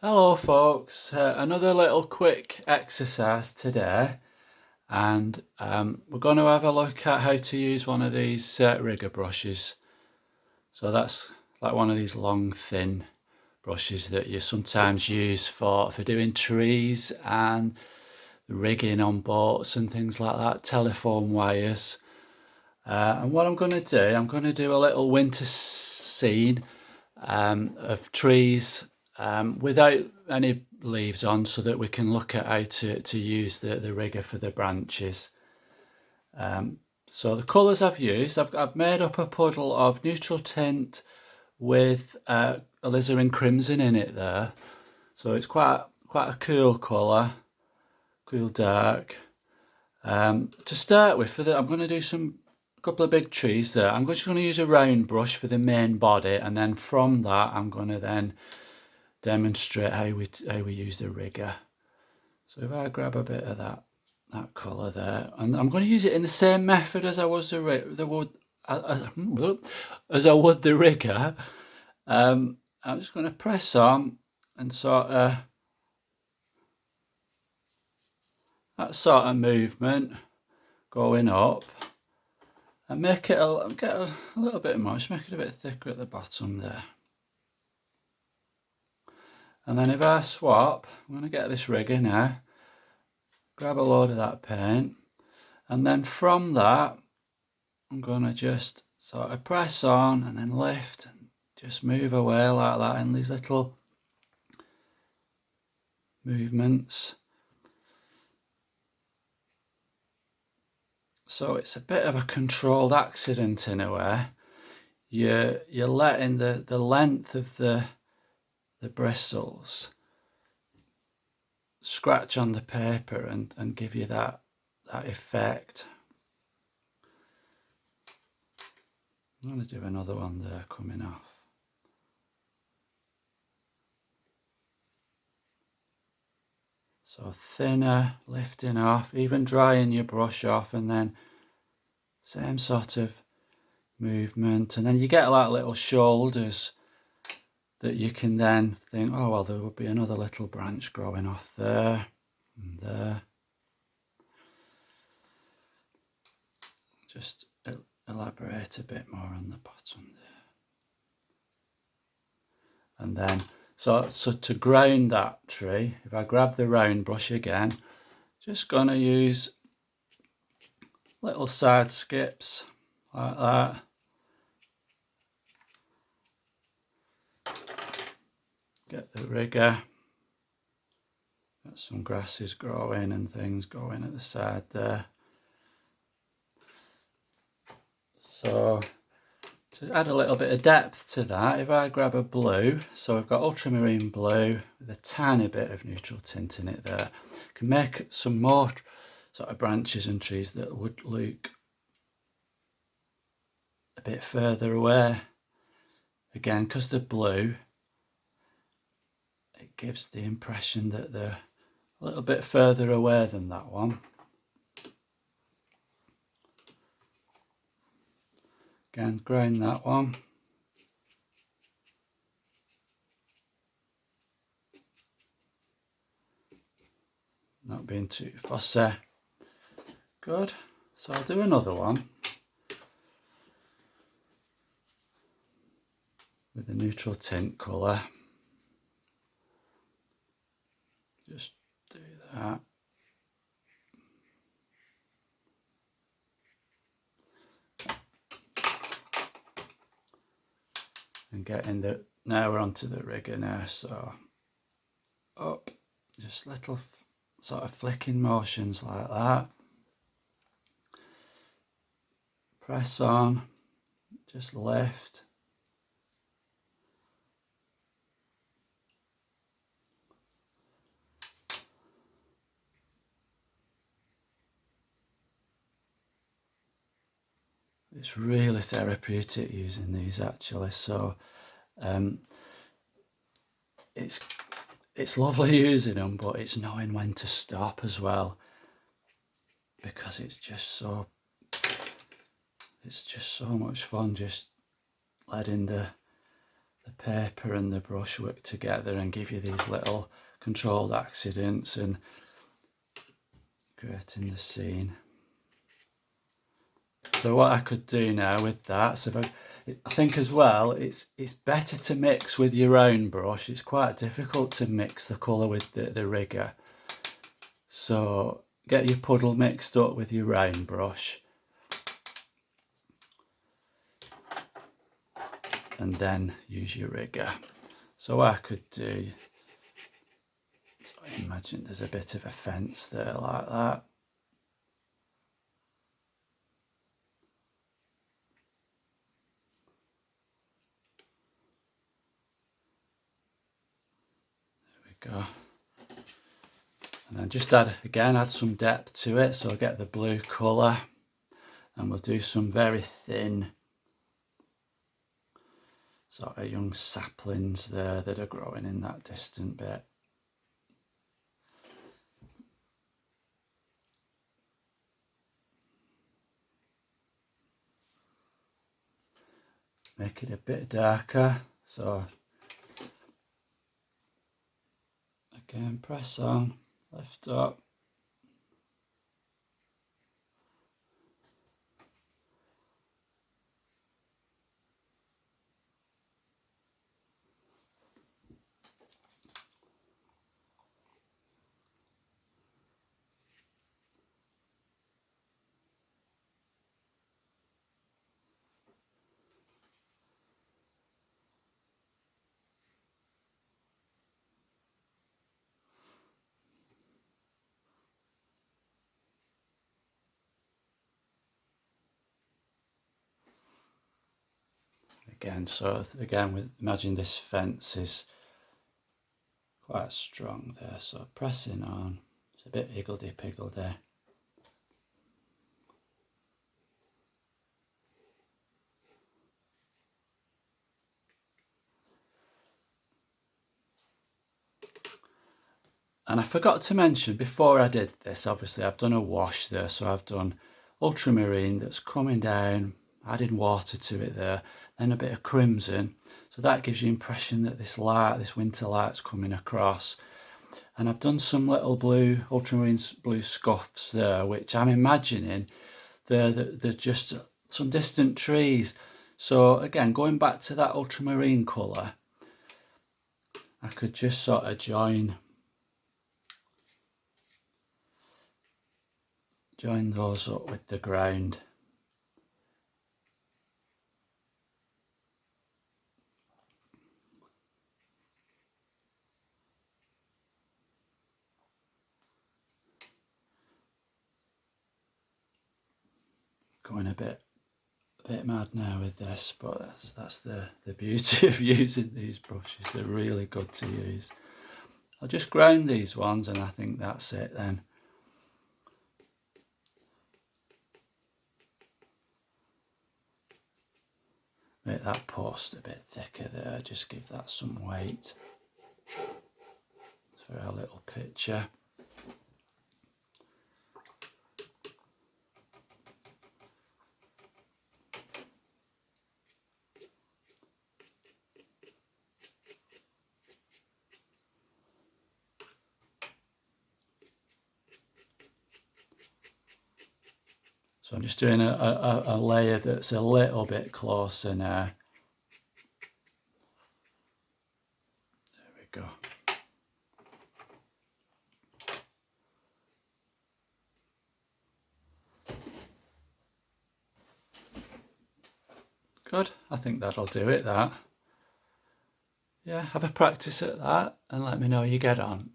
Hello folks, another little quick exercise today, and we're going to have a look at how to use one of these rigger brushes. So that's like one of these long thin brushes that you sometimes use for doing trees and rigging on boats and things like that, telephone wires. And what I'm going to do, I'm going to do a little winter scene of trees without any leaves on, so that we can look at how to use the rigger for the branches. So the colours I've used, I've made up a puddle of neutral tint with alizarin crimson in it there. So it's quite a cool colour, cool dark. To start with, I'm going to do a couple of big trees there. I'm just going to use a round brush for the main body, and then from that I'm going to then demonstrate how we use the rigger. So if I grab a bit of that colour there, and I'm going to use it in the same method as I was as I would the rigger. I'm just going to press on and sort of that sort of movement going up, and make it get a little bit more, just make it a bit thicker at the bottom there. And then if I swap, I'm going to get this rigger now, grab a load of that paint, and then from that I'm going to just sort of press on and then lift and just move away like that in these little movements. So it's a bit of a controlled accident in a way. You're letting the length of the bristles scratch on the paper and give you that effect. I'm going to do another one there coming off. So thinner, lifting off, even drying your brush off, and then same sort of movement. And then you get like little shoulders that you can then think, oh well, there would be another little branch growing off there and there. Just elaborate a bit more on the bottom there. And then so to ground that tree, if I grab the round brush again, just gonna use little side skips like that. Get the rigger. Got some grasses growing and things growing at the side there. So to add a little bit of depth to that, if I grab a blue, so I've got ultramarine blue with a tiny bit of neutral tint in it there, can make some more sort of branches and trees that would look a bit further away. Again, because they're blue, it gives the impression that they're a little bit further away than that one. Again, grind that one. Not being too fussy. Good. So I'll do another one with the neutral tint colour. Just do that. And getting now we're onto the rigger now, so up, just little sort of flicking motions like that. Press on, just lift. It's really therapeutic using these actually, so it's lovely using them, but it's knowing when to stop as well, because it's just so much fun just letting the paper and the brush work together and give you these little controlled accidents and creating the scene. So what I could do now with that, so I think as well, it's better to mix with your own brush. It's quite difficult to mix the colour with the rigger. So get your puddle mixed up with your own brush. And then use your rigger. So what I could do, so imagine there's a bit of a fence there like that. There we go. And then just add some depth to it. So I'll get the blue colour and we'll do some very thin sort of young saplings there that are growing in that distant bit. Make it a bit darker, so again press on, lift up. Again, so again, imagine this fence is quite strong there, so pressing on, it's a bit higgledy-piggledy. And I forgot to mention before I did this, obviously I've done a wash there, so I've done ultramarine that's coming down, adding water to it there, then a bit of crimson, so that gives you impression that this light, this winter light's coming across. And I've done some little blue, ultramarine blue scuffs there, which I'm imagining they're just some distant trees. So again, going back to that ultramarine colour, I could just sort of join those up with the ground. Going a bit mad now with this, but that's the beauty of using these brushes. They're really good to use. I'll just ground these ones and I think that's it then. Make that post a bit thicker there, just give that some weight for our little picture. So I'm just doing a layer that's a little bit closer now. There we go. Good, I think that'll do it, that. Yeah, have a practice at that and let me know how you get on.